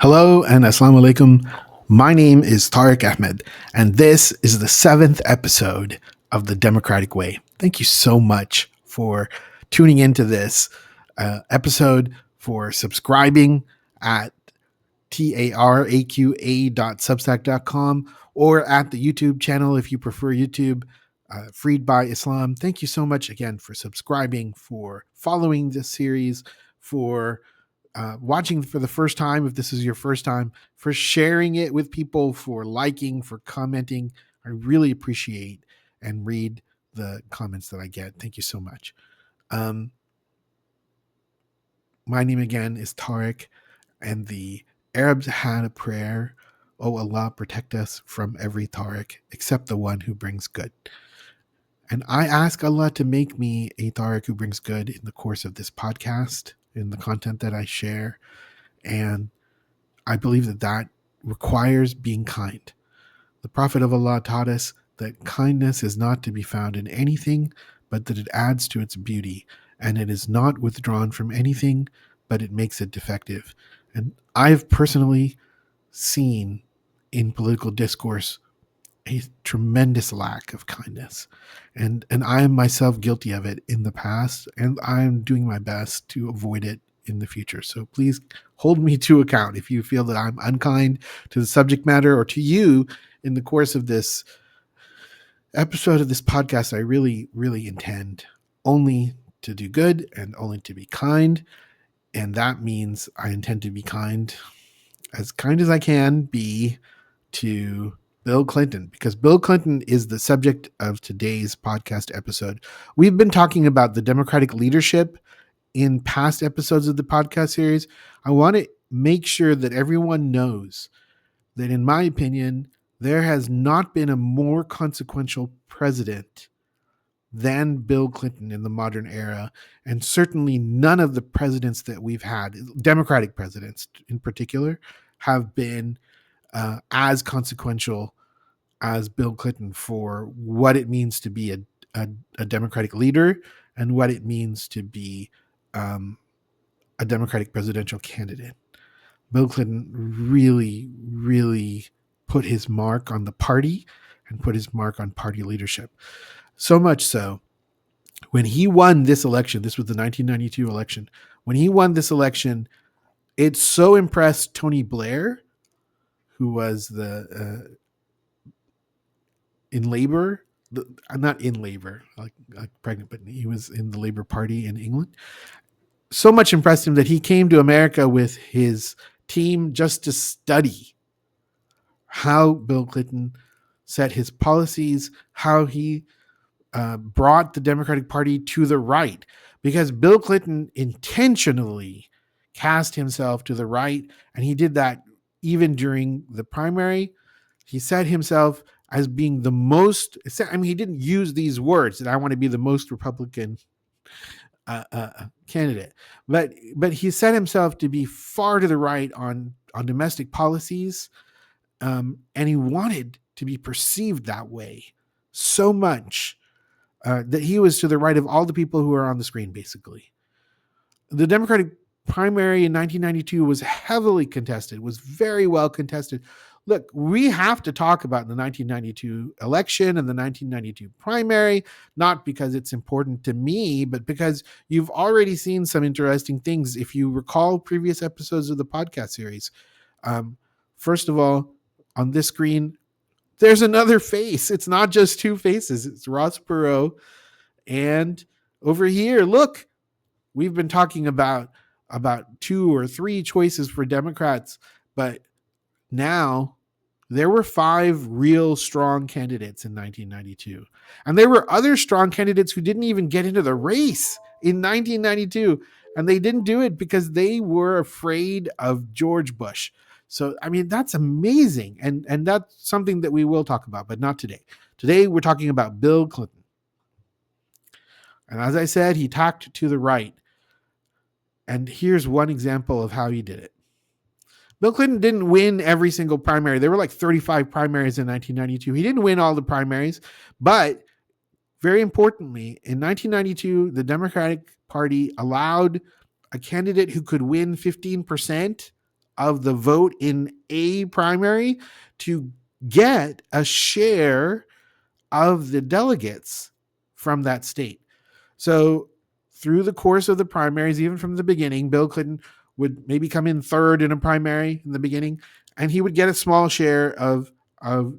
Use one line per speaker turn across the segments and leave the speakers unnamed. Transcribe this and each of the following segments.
Hello and Assalamu alaikum. My name is Tariq Ahmed, and this is the seventh episode of The Democratic Way. Thank you so much for tuning into this episode, for subscribing at taraqa.substack.com or at the YouTube channel if you prefer YouTube, Freed by Islam. Thank you so much again for subscribing, for following this series, for watching for the first time, if this is your first time, for sharing it with people, for liking, for commenting. I really appreciate and read the comments that I get. Thank you so much. My name again is Tariq, and the Arabs had a prayer: "Oh Allah, protect us from every Tariq except the one who brings good." And I ask Allah to make me a Tariq who brings good in the course of this podcast, in the content that I share. And I believe that requires being kind. The Prophet of Allah taught us that kindness is not to be found in anything, but that it adds to its beauty, and it is not withdrawn from anything, but it makes it defective. And I've personally seen in political discourse a tremendous lack of kindness. And I am myself guilty of it in the past, and I'm doing my best to avoid it in the future. So please hold me to account if you feel that I'm unkind to the subject matter or to you in the course of this episode of this podcast. I really, really intend only to do good and only to be kind. And that means I intend to be kind as I can be to Bill Clinton, because Bill Clinton is the subject of today's podcast episode. We've been talking about the Democratic leadership in past episodes of the podcast series. I want to make sure that everyone knows that, in my opinion, there has not been a more consequential president than Bill Clinton in the modern era, and certainly none of the presidents that we've had, Democratic presidents in particular, have been as consequential as Bill Clinton for what it means to be a Democratic leader and what it means to be a Democratic presidential candidate. Bill Clinton really, really put his mark on the party and put his mark on party leadership. So much so, when he won this election, this was the 1992 election, when he won this election, it so impressed Tony Blair, who was in labor, not in labor, like pregnant, but he was in the Labour Party in England. So much impressed him that he came to America with his team just to study how Bill Clinton set his policies, how he brought the Democratic Party to the right, because Bill Clinton intentionally cast himself to the right, and he did that even during the primary. He set himself as being the most, he didn't use these words that I want to be the most Republican candidate, but he set himself to be far to the right on domestic policies, and he wanted to be perceived that way so much that he was to the right of all the people who are on the screen, basically. The Democratic primary in 1992 was heavily contested, was very well contested. Look, we have to talk about the 1992 election and the 1992 primary, not because it's important to me, but because you've already seen some interesting things. If you recall previous episodes of the podcast series, first of all, on this screen, there's another face. It's not just two faces. It's Ross Perot. And over here, look, we've been talking about two or three choices for Democrats, but now there were 5 real strong candidates in 1992. And there were other strong candidates who didn't even get into the race in 1992. And they didn't do it because they were afraid of George Bush. So, that's amazing. And that's something that we will talk about, but not today. Today, we're talking about Bill Clinton. And as I said, he tacked to the right. And here's one example of how he did it. Bill Clinton didn't win every single primary. There were like 35 primaries in 1992. He didn't win all the primaries, but very importantly, in 1992, the Democratic Party allowed a candidate who could win 15% of the vote in a primary to get a share of the delegates from that state. So through the course of the primaries, even from the beginning, Bill Clinton would maybe come in third in a primary in the beginning, and he would get a small share of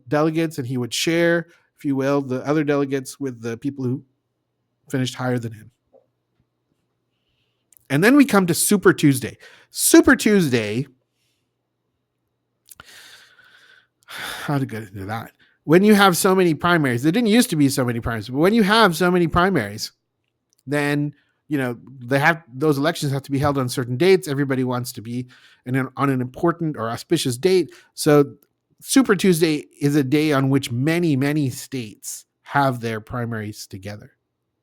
delegates, and he would share, if you will, the other delegates with the people who finished higher than him. And then we come to Super Tuesday. Super Tuesday, how to get into that? When you have so many primaries, there didn't used to be so many primaries, but when you have so many primaries, then those elections have to be held on certain dates. Everybody wants to be on an important or auspicious date. So Super Tuesday is a day on which many states have their primaries together.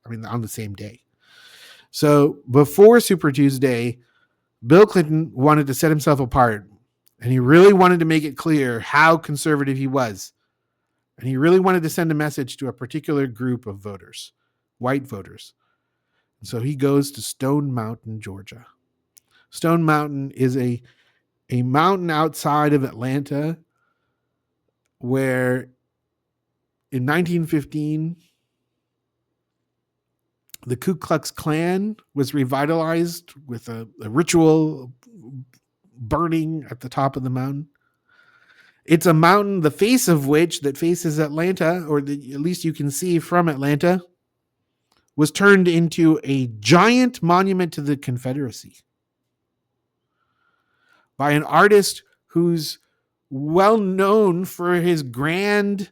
I mean, on the same day. So before Super Tuesday, Bill Clinton wanted to set himself apart, and he really wanted to make it clear how conservative he was. And he really wanted to send a message to a particular group of voters, white voters. So he goes to Stone Mountain, Georgia. Stone Mountain is a mountain outside of Atlanta where in 1915, the Ku Klux Klan was revitalized with a ritual burning at the top of the mountain. It's a mountain, the face of which that faces Atlanta, or at least you can see from Atlanta, was turned into a giant monument to the Confederacy by an artist who's well known for his grand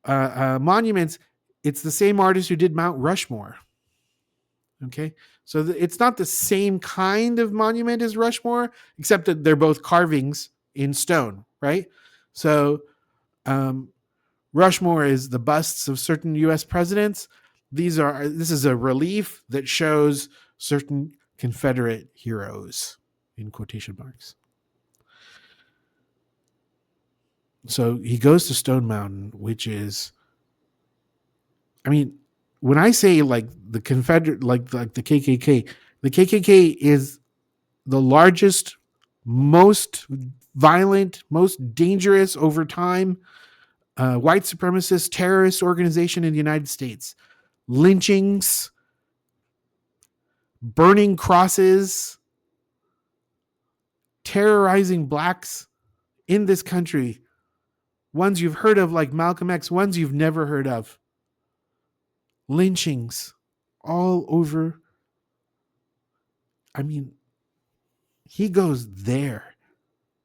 monuments. It's the same artist who did Mount Rushmore. Okay, so it's not the same kind of monument as Rushmore, except that they're both carvings in stone, right? So Rushmore is the busts of certain U.S. presidents. This is a relief that shows certain Confederate heroes, in quotation marks. So he goes to Stone Mountain, which is, I mean, when I say like the Confederate, like the KKK is the largest, most violent, most dangerous over time white supremacist terrorist organization in the United States. Lynchings, burning crosses, terrorizing blacks in this country. Ones you've heard of like Malcolm X, ones you've never heard of. Lynchings all over. I mean, he goes there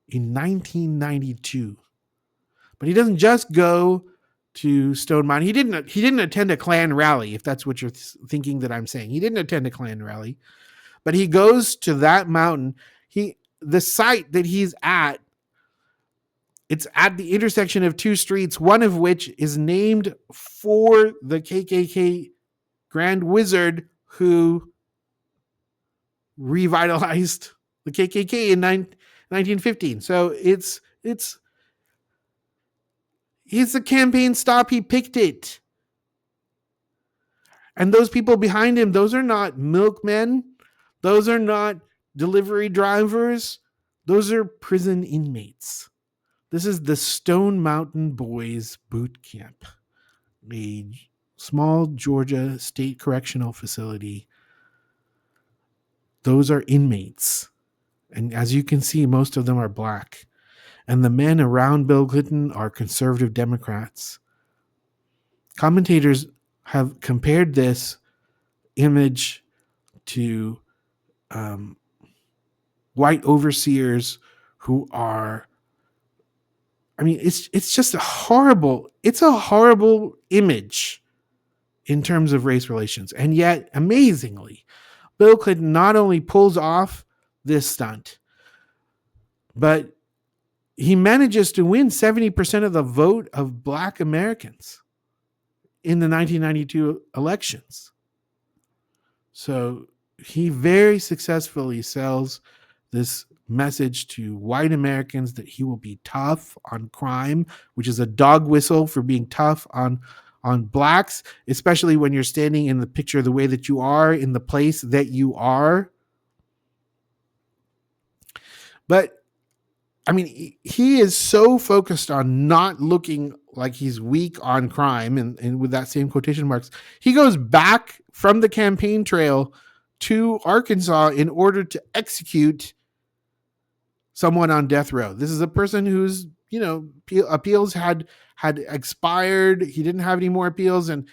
in 1992. But he doesn't just go to Stone Mountain. He didn't attend a Klan rally, if that's what you're thinking that I'm saying. He didn't attend a Klan rally. But he goes to that mountain. The site that he's at, it's at the intersection of two streets, one of which is named for the KKK Grand Wizard who revitalized the KKK in 1915. So it's a campaign stop. He picked it. And those people behind him, those are not milkmen. Those are not delivery drivers. Those are prison inmates. This is the Stone Mountain Boys Boot Camp, a small Georgia state correctional facility. Those are inmates. And as you can see, most of them are black. And the men around Bill Clinton are conservative Democrats. Commentators have compared this image to white overseers who are, I mean, it's just a horrible image in terms of race relations. And yet, amazingly, Bill Clinton not only pulls off this stunt, but he manages to win 70% of the vote of black Americans in the 1992 elections. So he very successfully sells this message to white Americans that he will be tough on crime, which is a dog whistle for being tough on blacks, especially when you're standing in the picture the way that you are, in the place that you are. But I mean, he is so focused on not looking like he's weak on crime, and with that same quotation marks, he goes back from the campaign trail to Arkansas in order to execute someone on death row. This is a person whose, appeals had expired. He didn't have any more appeals, and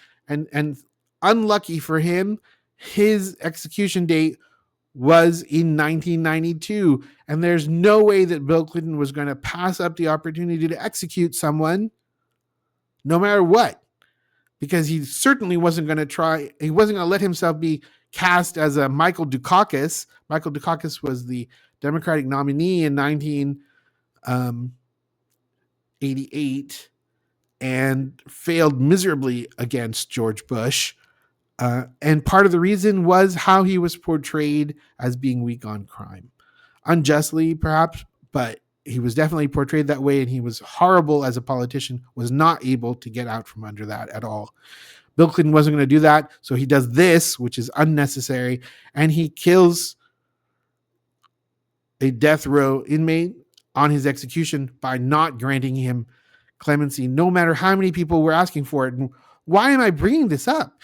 unlucky for him, his execution date was in 1992, and there's no way that Bill Clinton was going to pass up the opportunity to execute someone no matter what, because he certainly wasn't going to try. He wasn't going to let himself be cast as a Michael Dukakis. Michael Dukakis was the Democratic nominee in 1988 and failed miserably against George Bush. And part of the reason was how he was portrayed as being weak on crime. Unjustly, perhaps, but he was definitely portrayed that way, and he was horrible as a politician, was not able to get out from under that at all. Bill Clinton wasn't going to do that, so he does this, which is unnecessary, and he kills a death row inmate on his execution by not granting him clemency, no matter how many people were asking for it. And why am I bringing this up?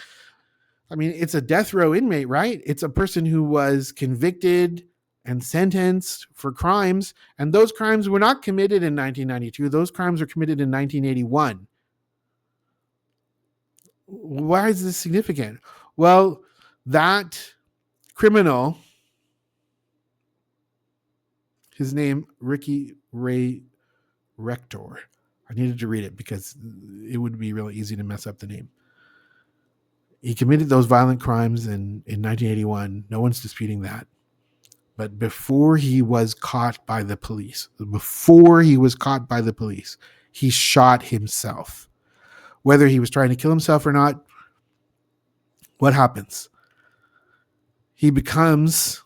I mean, it's a death row inmate, right? It's a person who was convicted and sentenced for crimes, and those crimes were not committed in 1992. Those crimes were committed in 1981. Why is this significant? Well, that criminal, his name, Ricky Ray Rector. I needed to read it because it would be really easy to mess up the name. He committed those violent crimes in 1981. No one's disputing that. But before he was caught by the police, he shot himself. Whether he was trying to kill himself or not, what happens? He becomes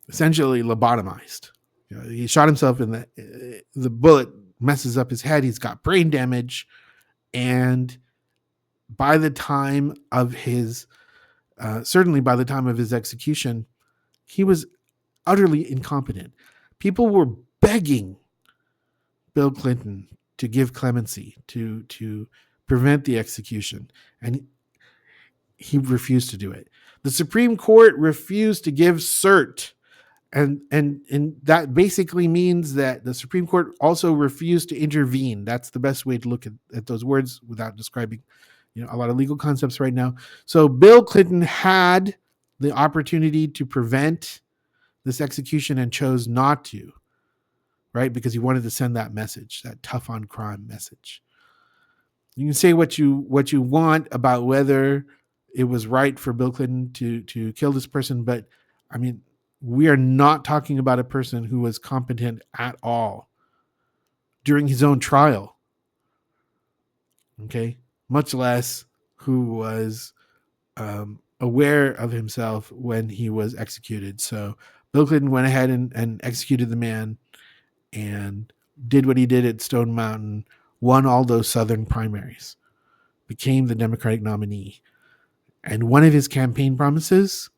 essentially lobotomized. He shot himself in the bullet messes up his head. He's got brain damage. And by the time of his, certainly by the time of his execution, he was utterly incompetent. People were begging Bill Clinton to give clemency, to prevent the execution, and he refused to do it. The Supreme Court refused to give cert, and that basically means that the Supreme Court also refused to intervene. That's the best way to look at those words without describing, a lot of legal concepts right now. So Bill Clinton had the opportunity to prevent this execution and chose not to, right? Because he wanted to send that message, that tough on crime message. You can say what you want about whether it was right for Bill Clinton to kill this person, but I mean, we are not talking about a person who was competent at all during his own trial. Okay, much less who was aware of himself when he was executed. So Bill Clinton went ahead and executed the man and did what he did at Stone Mountain, won all those Southern primaries, became the Democratic nominee. And one of his campaign promises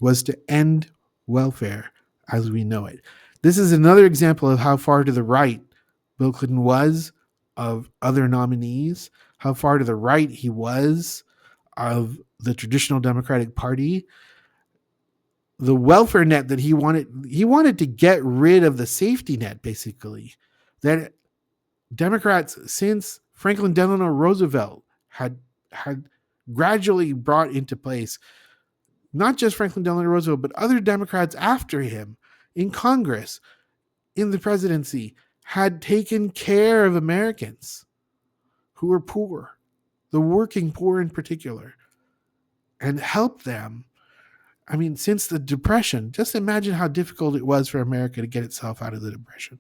was to end welfare as we know it. This is another example of how far to the right Bill Clinton was of other nominees, how far to the right he was of the traditional Democratic Party. The welfare net that he wanted to get rid of the safety net, basically, that Democrats since Franklin Delano Roosevelt had gradually brought into place. Not just Franklin Delano Roosevelt, but other Democrats after him in Congress, in the presidency, had taken care of Americans who were poor, the working poor in particular, and helped them. I mean, since the Depression, just imagine how difficult it was for America to get itself out of the Depression.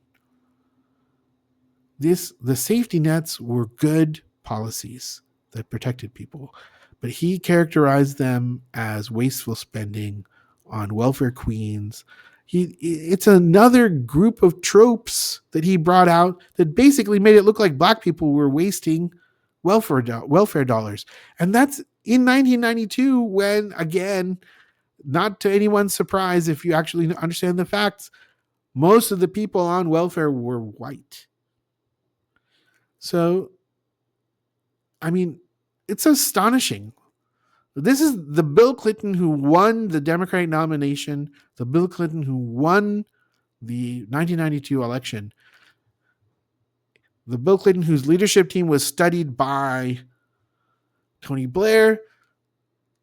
The safety nets were good policies that protected people, but he characterized them as wasteful spending on welfare queens. It's another group of tropes that he brought out that basically made it look like black people were wasting welfare dollars. And that's in 1992 when, again, not to anyone's surprise, if you actually understand the facts, Most of the people on welfare were white. So, I mean, it's astonishing. This is the Bill Clinton who won the Democratic nomination, the Bill Clinton who won the 1992 election, the Bill Clinton whose leadership team was studied by Tony Blair,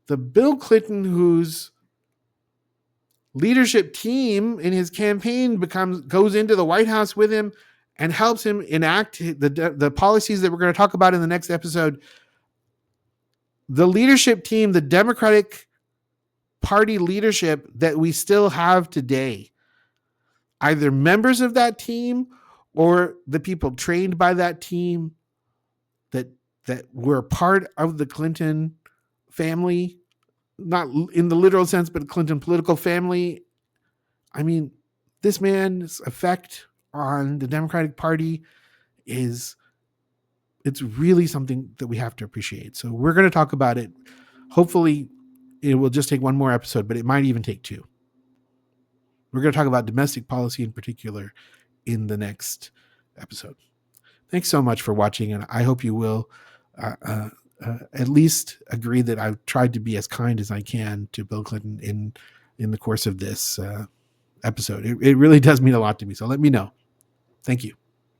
the Bill Clinton whose leadership team in his campaign goes into the White House with him and helps him enact the policies that we're going to talk about in the next episode. The leadership team, the Democratic Party leadership that we still have today, either members of that team or the people trained by that team that were part of the Clinton family, not in the literal sense, but Clinton political family. I mean, this man's effect on the Democratic Party it's really something that we have to appreciate. So we're going to talk about it. Hopefully it will just take one more episode, but it might even take two. We're going to talk about domestic policy in particular in the next episode. Thanks so much for watching, and I hope you will at least agree that I've tried to be as kind as I can to Bill Clinton in the course of this episode. It really does mean a lot to me, so let me know. Thank you.